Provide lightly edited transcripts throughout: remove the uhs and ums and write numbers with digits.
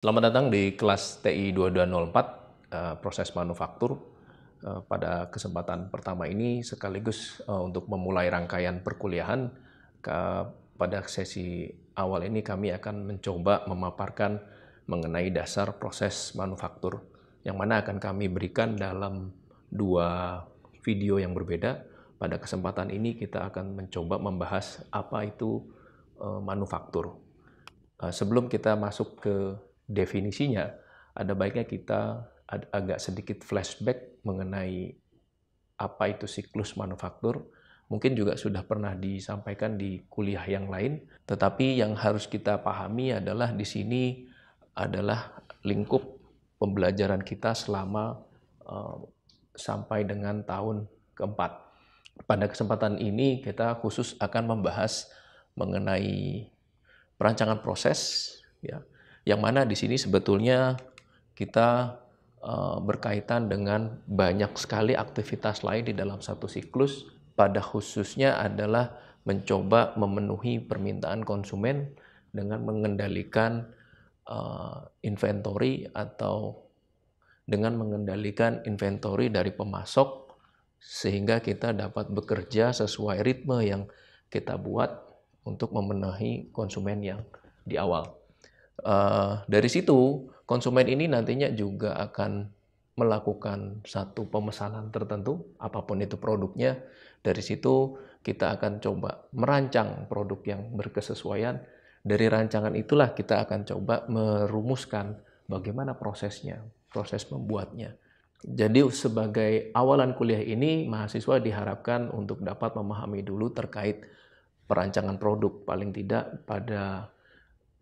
Selamat datang di kelas TI 2204, proses manufaktur. Pada kesempatan pertama ini sekaligus untuk memulai rangkaian perkuliahan, pada sesi awal ini kami akan mencoba memaparkan mengenai dasar proses manufaktur, yang mana akan kami berikan dalam dua video yang berbeda. Pada kesempatan ini kita akan mencoba membahas apa itu manufaktur. Sebelum kita masuk ke definisinya, ada baiknya kita agak sedikit flashback mengenai apa itu siklus manufaktur. Mungkin juga sudah pernah disampaikan di kuliah yang lain, tetapi yang harus kita pahami adalah di sini adalah lingkup pembelajaran kita selama uh, sampai dengan tahun keempat. Pada kesempatan ini kita khusus akan membahas mengenai perancangan proses, ya, yang mana di sini sebetulnya kita berkaitan dengan banyak sekali aktivitas lain di dalam satu siklus. Pada khususnya adalah mencoba memenuhi permintaan konsumen dengan mengendalikan inventory atau dengan mengendalikan inventory dari pemasok, sehingga kita dapat bekerja sesuai ritme yang kita buat untuk memenuhi konsumen yang di awal. Dari situ, konsumen ini nantinya juga akan melakukan satu pemesanan tertentu, apapun itu produknya. Dari situ kita akan coba merancang produk yang berkesesuaian. Dari rancangan itulah kita akan coba merumuskan bagaimana prosesnya, proses membuatnya. Jadi sebagai awalan kuliah ini, mahasiswa diharapkan untuk dapat memahami dulu terkait perancangan produk. Paling tidak pada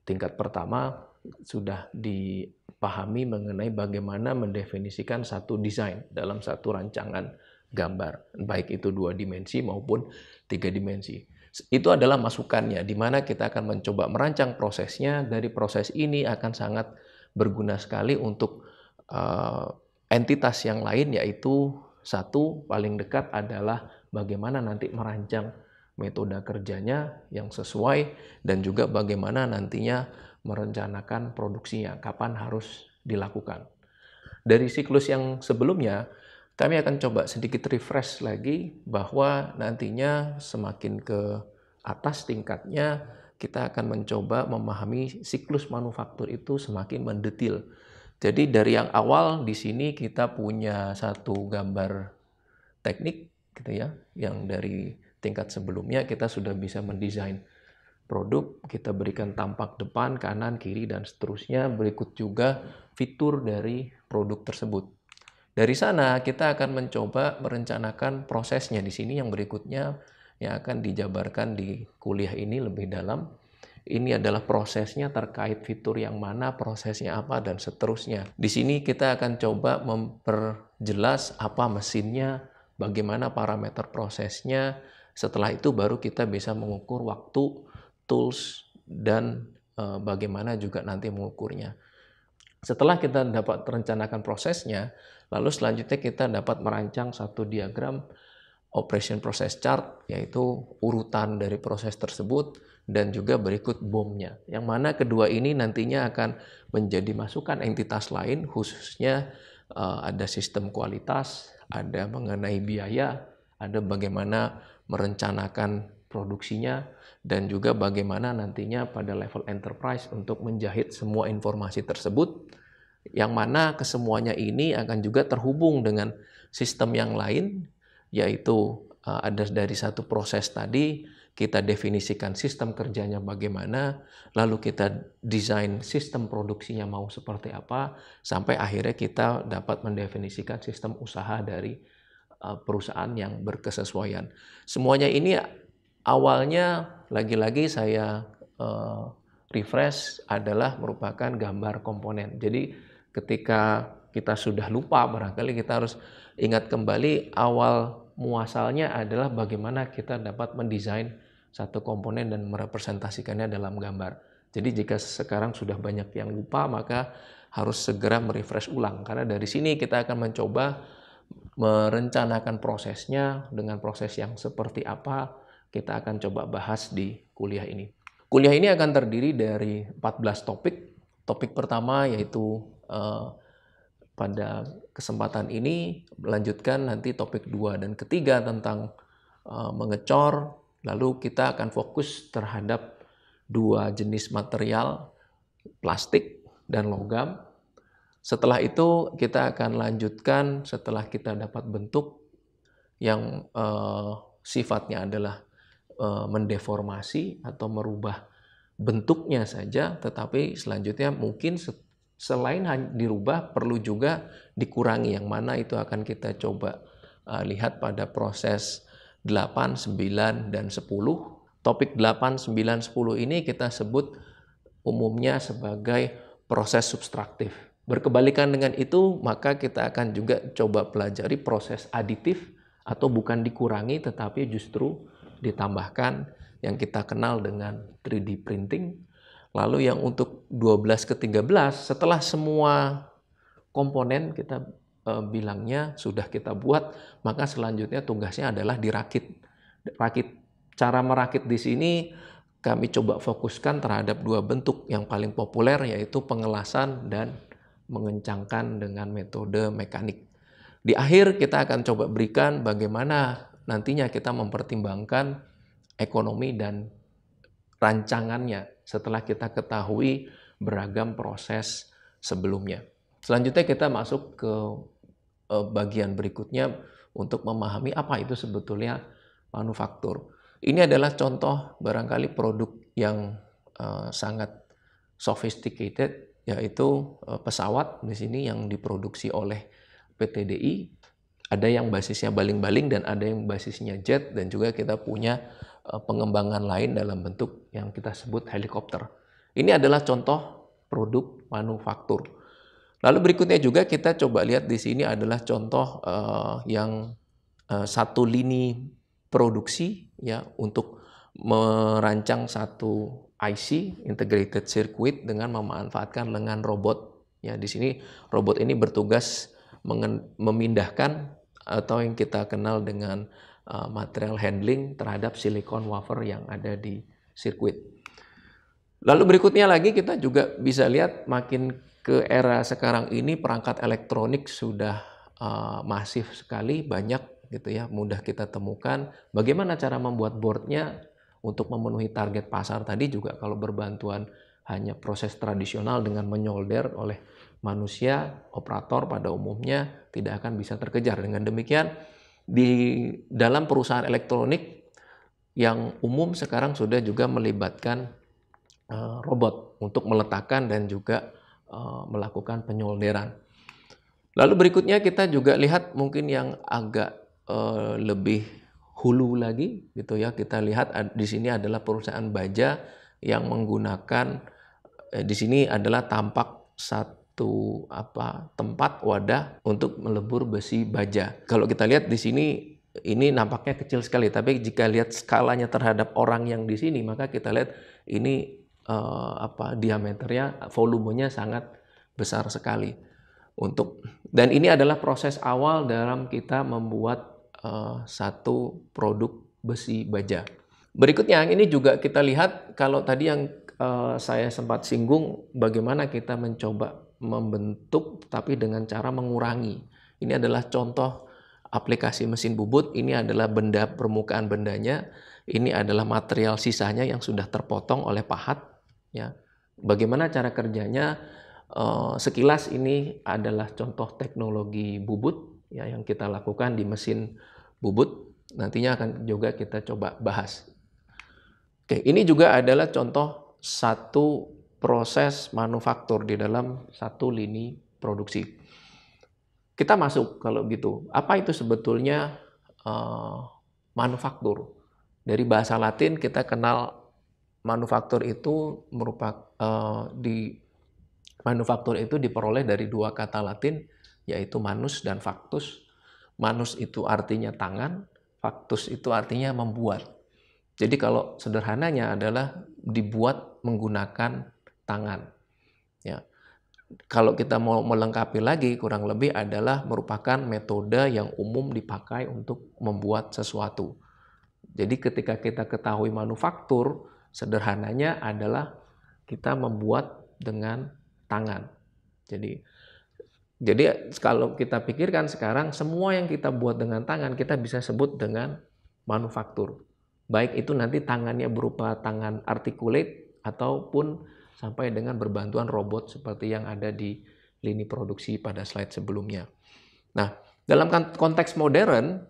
tingkat pertama sudah dipahami mengenai bagaimana mendefinisikan satu desain dalam satu rancangan gambar, baik itu 2 dimensi maupun 3 dimensi. Itu adalah masukannya, di mana kita akan mencoba merancang prosesnya. Dari proses ini akan sangat berguna sekali untuk entitas yang lain, yaitu satu paling dekat adalah bagaimana nanti merancang metode kerjanya yang sesuai, dan juga bagaimana nantinya merencanakan produksinya, kapan harus dilakukan. Dari siklus yang sebelumnya, kami akan coba sedikit refresh lagi bahwa nantinya semakin ke atas tingkatnya, kita akan mencoba memahami siklus manufaktur itu semakin mendetil. Jadi dari yang awal di sini kita punya satu gambar teknik gitu ya, yang dari tingkat sebelumnya kita sudah bisa mendesain produk, kita berikan tampak depan, kanan, kiri, dan seterusnya. Berikut juga fitur dari produk tersebut. Dari sana kita akan mencoba merencanakan prosesnya di sini yang berikutnya yang akan dijabarkan di kuliah ini lebih dalam. Ini adalah prosesnya terkait fitur yang mana, prosesnya apa, dan seterusnya. Di sini kita akan coba memperjelas apa mesinnya, bagaimana parameter prosesnya. Setelah itu baru kita bisa mengukur waktu, tools, dan bagaimana juga nanti mengukurnya. Setelah kita dapat merencanakan prosesnya, lalu selanjutnya kita dapat merancang satu diagram operation process chart, yaitu urutan dari proses tersebut, dan juga berikut BOM-nya. Yang mana kedua ini nantinya akan menjadi masukan entitas lain, khususnya ada sistem kualitas, ada mengenai biaya, ada bagaimana merencanakan produksinya, dan juga bagaimana nantinya pada level enterprise untuk menjahit semua informasi tersebut, yang mana kesemuanya ini akan juga terhubung dengan sistem yang lain, yaitu ada dari satu proses tadi, kita definisikan sistem kerjanya bagaimana, lalu kita desain sistem produksinya mau seperti apa, sampai akhirnya kita dapat mendefinisikan sistem usaha dari perusahaan yang berkesesuaian. Semuanya ini awalnya lagi-lagi saya refresh adalah merupakan gambar komponen. Jadi ketika kita sudah lupa, barangkali kita harus ingat kembali awal muasalnya adalah bagaimana kita dapat mendesain satu komponen dan merepresentasikannya dalam gambar. Jadi jika sekarang sudah banyak yang lupa, maka harus segera merefresh ulang. Karena dari sini kita akan mencoba merencanakan prosesnya dengan proses yang seperti apa, kita akan coba bahas di kuliah ini. Kuliah ini akan terdiri dari 14 topik. topik pertama yaitu pada kesempatan ini melanjutkan nanti topik 2 dan ketiga tentang mengecor, lalu kita akan fokus terhadap 2 jenis material, plastik dan logam. Setelah itu kita akan lanjutkan setelah kita dapat bentuk yang sifatnya adalah mendeformasi atau merubah bentuknya saja, tetapi selanjutnya mungkin selain dirubah perlu juga dikurangi, yang mana itu akan kita coba lihat pada proses 8, 9, dan 10. Topik 8, 9, 10 ini kita sebut umumnya sebagai proses subtraktif. Berkebalikan dengan itu, maka kita akan juga coba pelajari proses aditif atau bukan dikurangi tetapi justru ditambahkan yang kita kenal dengan 3D printing. Lalu yang untuk 12 ke 13, setelah semua komponen kita bilangnya sudah kita buat, maka selanjutnya tugasnya adalah dirakit. Cara merakit di sini kami coba fokuskan terhadap 2 bentuk yang paling populer, yaitu pengelasan dan mengencangkan dengan metode mekanik. Di akhir kita akan coba berikan bagaimana nantinya kita mempertimbangkan ekonomi dan rancangannya setelah kita ketahui beragam proses sebelumnya. Selanjutnya kita masuk ke bagian berikutnya untuk memahami apa itu sebetulnya manufaktur. Ini adalah contoh barangkali produk yang sangat sophisticated, yaitu pesawat di sini yang diproduksi oleh PT DI. Ada yang basisnya baling-baling dan ada yang basisnya jet, dan juga kita punya pengembangan lain dalam bentuk yang kita sebut helikopter. Ini adalah contoh produk manufaktur. Lalu berikutnya juga kita coba lihat di sini adalah contoh yang satu lini produksi ya untuk merancang satu IC integrated circuit dengan memanfaatkan lengan robot. Ya, di sini robot ini bertugas memindahkan atau yang kita kenal dengan material handling terhadap silikon wafer yang ada di sirkuit. Lalu berikutnya lagi kita juga bisa lihat makin ke era sekarang ini perangkat elektronik sudah masif sekali, banyak gitu ya, mudah kita temukan. Bagaimana cara membuat boardnya untuk memenuhi target pasar tadi juga kalau berbantuan hanya proses tradisional dengan menyolder oleh manusia, operator pada umumnya tidak akan bisa terkejar. Dengan demikian, di dalam perusahaan elektronik yang umum sekarang sudah juga melibatkan robot untuk meletakkan dan juga melakukan penyolderan. Lalu berikutnya kita juga lihat mungkin yang agak lebih hulu lagi gitu ya. Kita lihat di sini adalah perusahaan baja yang menggunakan di sini adalah tampak satu tempat wadah untuk melebur besi baja. Kalau kita lihat di sini ini nampaknya kecil sekali, tapi jika lihat skalanya terhadap orang yang di sini, maka kita lihat ini diameternya, volumenya sangat besar sekali. Dan ini adalah proses awal dalam kita membuat satu produk besi baja. Berikutnya ini juga kita lihat, kalau tadi yang saya sempat singgung bagaimana kita mencoba membentuk tapi dengan cara mengurangi. Ini adalah contoh aplikasi mesin bubut. Ini adalah benda, permukaan bendanya. Ini adalah material sisanya yang sudah terpotong oleh pahat. Ya, bagaimana cara kerjanya? Sekilas ini adalah contoh teknologi bubut ya, yang kita lakukan di mesin bubut. Nantinya akan juga kita coba bahas. Oke, ini juga adalah contoh satu proses manufaktur di dalam satu lini produksi. Kita masuk kalau gitu. Apa itu sebetulnya manufaktur? Dari bahasa Latin kita kenal manufaktur itu merupakan manufaktur itu diperoleh dari 2 kata Latin, yaitu manus dan factus. Manus itu artinya tangan, factus itu artinya membuat. Jadi kalau sederhananya adalah dibuat menggunakan tangan. Ya. Kalau kita mau melengkapi lagi, kurang lebih adalah merupakan metode yang umum dipakai untuk membuat sesuatu. Jadi ketika kita ketahui manufaktur, sederhananya adalah kita membuat dengan tangan. Jadi kalau kita pikirkan sekarang semua yang kita buat dengan tangan kita bisa sebut dengan manufaktur. Baik itu nanti tangannya berupa tangan articulate ataupun sampai dengan berbantuan robot seperti yang ada di lini produksi pada slide sebelumnya. Nah, dalam konteks modern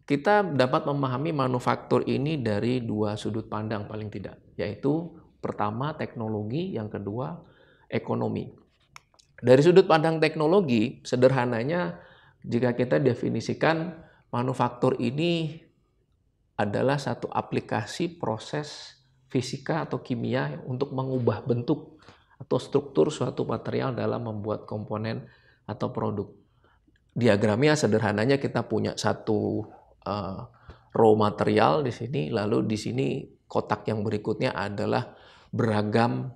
kita dapat memahami manufaktur ini dari dua sudut pandang paling tidak, yaitu pertama teknologi, yang kedua ekonomi. Dari sudut pandang teknologi, sederhananya jika kita definisikan manufaktur ini adalah satu aplikasi proses fisika atau kimia untuk mengubah bentuk atau struktur suatu material dalam membuat komponen atau produk. Diagramnya sederhananya kita punya satu raw material di sini, lalu di sini kotak yang berikutnya adalah beragam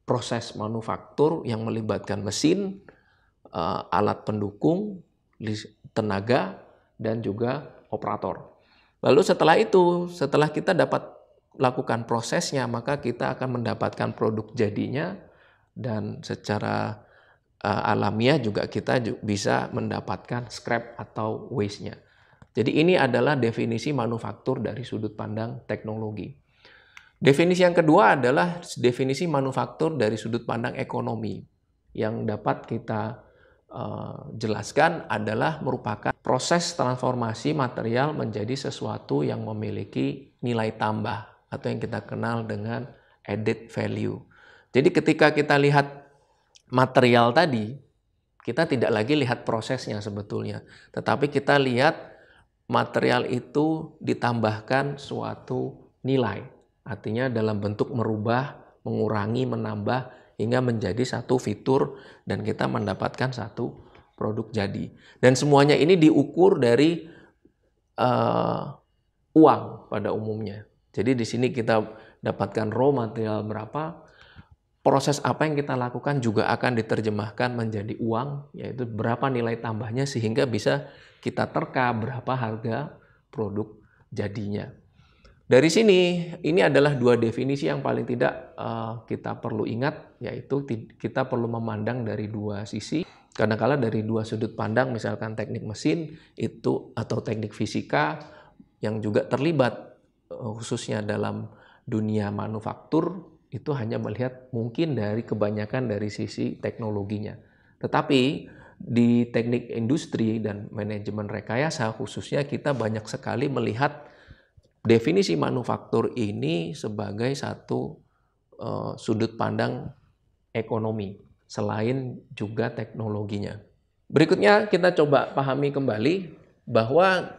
proses manufaktur yang melibatkan mesin, alat pendukung, tenaga, dan juga operator. Lalu setelah itu, setelah kita dapat lakukan prosesnya, maka kita akan mendapatkan produk jadinya, dan secara alamiah juga kita bisa mendapatkan scrap atau waste-nya. Jadi ini adalah definisi manufaktur dari sudut pandang teknologi. Definisi yang kedua adalah definisi manufaktur dari sudut pandang ekonomi. Yang dapat kita jelaskan adalah merupakan proses transformasi material menjadi sesuatu yang memiliki nilai tambah atau yang kita kenal dengan added value. Jadi ketika kita lihat material tadi, kita tidak lagi lihat prosesnya sebetulnya, tetapi kita lihat material itu ditambahkan suatu nilai. Artinya dalam bentuk merubah, mengurangi, menambah, hingga menjadi satu fitur dan kita mendapatkan satu produk jadi. Dan semuanya ini diukur dari uang pada umumnya. Jadi di sini kita dapatkan raw material berapa, proses apa yang kita lakukan juga akan diterjemahkan menjadi uang, yaitu berapa nilai tambahnya sehingga bisa kita terka berapa harga produk jadinya. Dari sini, ini adalah dua definisi yang paling tidak kita perlu ingat, yaitu kita perlu memandang dari dua sisi. Kadang-kala dari dua sudut pandang, misalkan teknik mesin itu atau teknik fisika yang juga terlibat khususnya dalam dunia manufaktur, itu hanya melihat mungkin dari kebanyakan dari sisi teknologinya. Tetapi di teknik industri dan manajemen rekayasa khususnya kita banyak sekali melihat definisi manufaktur ini sebagai satu sudut pandang ekonomi, selain juga teknologinya. Berikutnya kita coba pahami kembali bahwa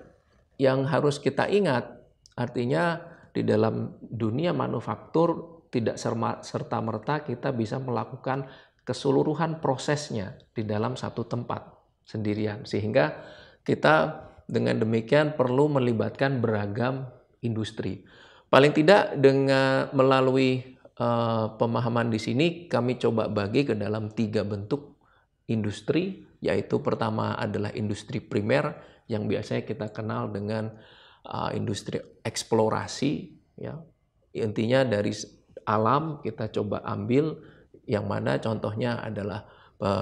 yang harus kita ingat, artinya di dalam dunia manufaktur tidak serta-merta kita bisa melakukan keseluruhan prosesnya di dalam satu tempat sendirian. Sehingga kita dengan demikian perlu melibatkan beragam industri. Paling tidak dengan melalui pemahaman di sini kami coba bagi ke dalam 3 bentuk industri, yaitu pertama adalah industri primer yang biasanya kita kenal dengan industri eksplorasi, ya. Intinya dari alam kita coba ambil yang mana contohnya adalah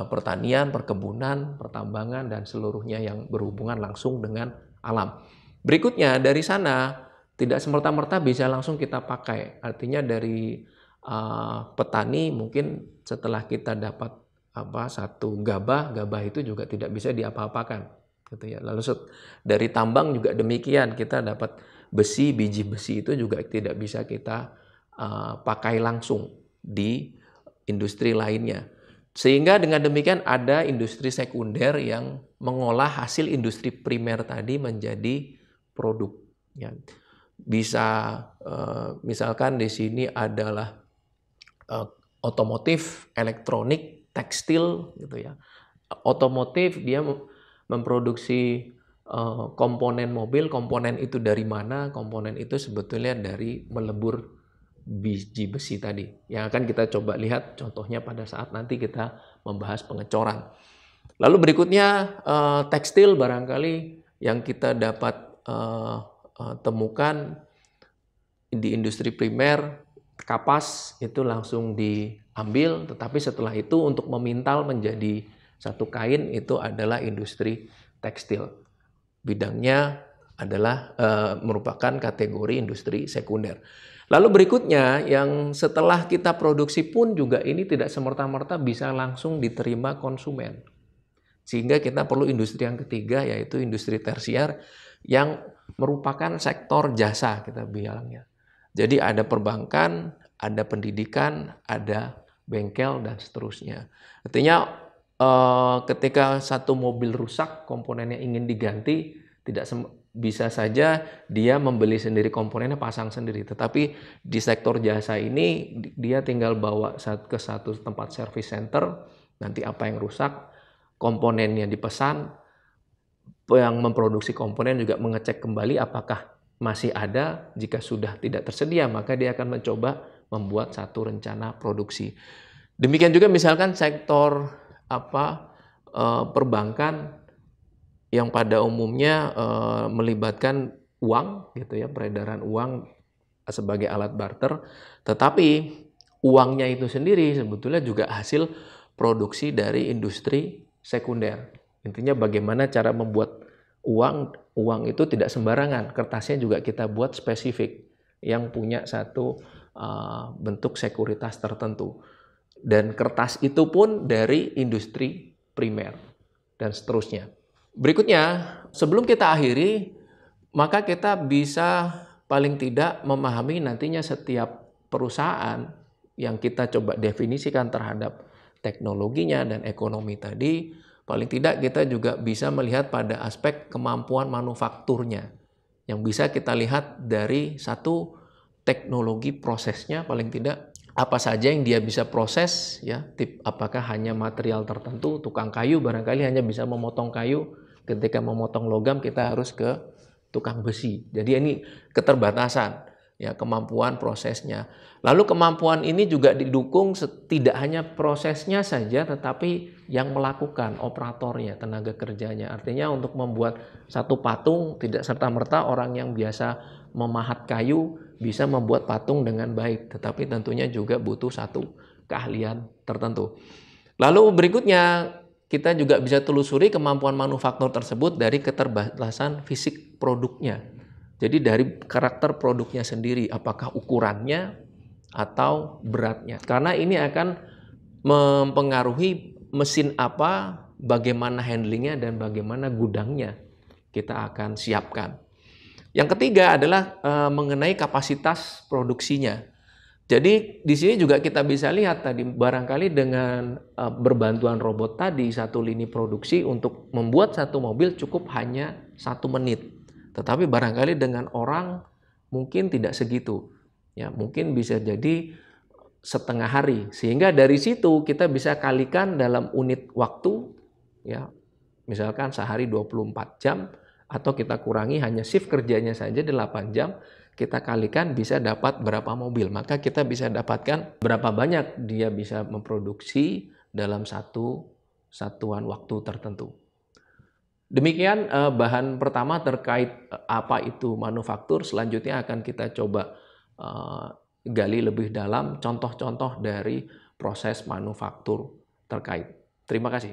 pertanian, perkebunan, pertambangan, dan seluruhnya yang berhubungan langsung dengan alam. Berikutnya dari sana tidak semerta-merta bisa langsung kita pakai. Artinya dari petani mungkin setelah kita dapat satu gabah itu juga tidak bisa diapa-apakan, gitu ya. Lalu dari tambang juga demikian, kita dapat besi, biji besi itu juga tidak bisa kita pakai langsung di industri lainnya. Sehingga dengan demikian ada industri sekunder yang mengolah hasil industri primer tadi menjadi produk, ya. Bisa misalkan di sini adalah otomotif, elektronik, tekstil, gitu ya. Otomotif dia memproduksi komponen mobil, komponen itu dari mana? Komponen itu sebetulnya dari melebur biji besi tadi. Yang akan kita coba lihat contohnya pada saat nanti kita membahas pengecoran. Lalu berikutnya tekstil barangkali yang kita dapat temukan di industri primer, kapas itu langsung ambil, tetapi setelah itu untuk memintal menjadi satu kain itu adalah industri tekstil. Bidangnya adalah merupakan kategori industri sekunder. Lalu berikutnya yang setelah kita produksi pun juga ini tidak semerta-merta bisa langsung diterima konsumen. Sehingga kita perlu industri yang ketiga yaitu industri tersier yang merupakan sektor jasa kita bilangnya. Jadi ada perbankan, ada pendidikan, ada bengkel dan seterusnya. Artinya ketika satu mobil rusak, komponennya ingin diganti, tidak bisa saja dia membeli sendiri komponennya, pasang sendiri. Tetapi di sektor jasa ini dia tinggal bawa ke satu tempat service center, nanti apa yang rusak, komponennya dipesan, yang memproduksi komponen juga mengecek kembali apakah masih ada. Jika sudah tidak tersedia, maka dia akan mencoba membuat satu rencana produksi. Demikian juga misalkan sektor perbankan yang pada umumnya melibatkan uang gitu ya, peredaran uang sebagai alat barter, tetapi uangnya itu sendiri sebetulnya juga hasil produksi dari industri sekunder. Intinya bagaimana cara membuat uang itu tidak sembarangan, kertasnya juga kita buat spesifik yang punya satu bentuk sekuritas tertentu. Dan kertas itu pun dari industri primer dan seterusnya. Berikutnya, sebelum kita akhiri, maka kita bisa paling tidak memahami nantinya setiap perusahaan yang kita coba definisikan terhadap teknologinya dan ekonomi tadi, paling tidak kita juga bisa melihat pada aspek kemampuan manufakturnya yang bisa kita lihat dari satu teknologi prosesnya, paling tidak apa saja yang dia bisa proses ya, apakah hanya material tertentu, tukang kayu barangkali hanya bisa memotong kayu, ketika memotong logam kita harus ke tukang besi. Jadi ini keterbatasan ya kemampuan prosesnya. Lalu kemampuan ini juga didukung tidak hanya prosesnya saja tetapi yang melakukan, operatornya, tenaga kerjanya. Artinya untuk membuat satu patung tidak serta-merta orang yang biasa memahat kayu bisa membuat patung dengan baik, tetapi tentunya juga butuh satu keahlian tertentu. Lalu berikutnya kita juga bisa telusuri kemampuan manufaktur tersebut dari keterbatasan fisik produknya. Jadi dari karakter produknya sendiri, apakah ukurannya atau beratnya. Karena ini akan mempengaruhi mesin apa, bagaimana handlingnya dan bagaimana gudangnya kita akan siapkan. Yang ketiga adalah mengenai kapasitas produksinya. Jadi di sini juga kita bisa lihat tadi barangkali dengan berbantuan robot tadi satu lini produksi untuk membuat satu mobil cukup hanya 1 menit. Tetapi barangkali dengan orang mungkin tidak segitu. Ya, mungkin bisa jadi setengah hari. Sehingga dari situ kita bisa kalikan dalam unit waktu ya. Misalkan sehari 24 jam atau kita kurangi hanya shift kerjanya saja 8 jam, kita kalikan bisa dapat berapa mobil. Maka kita bisa dapatkan berapa banyak dia bisa memproduksi dalam satu satuan waktu tertentu. Demikian bahan pertama terkait apa itu manufaktur. Selanjutnya akan kita coba gali lebih dalam contoh-contoh dari proses manufaktur terkait. Terima kasih.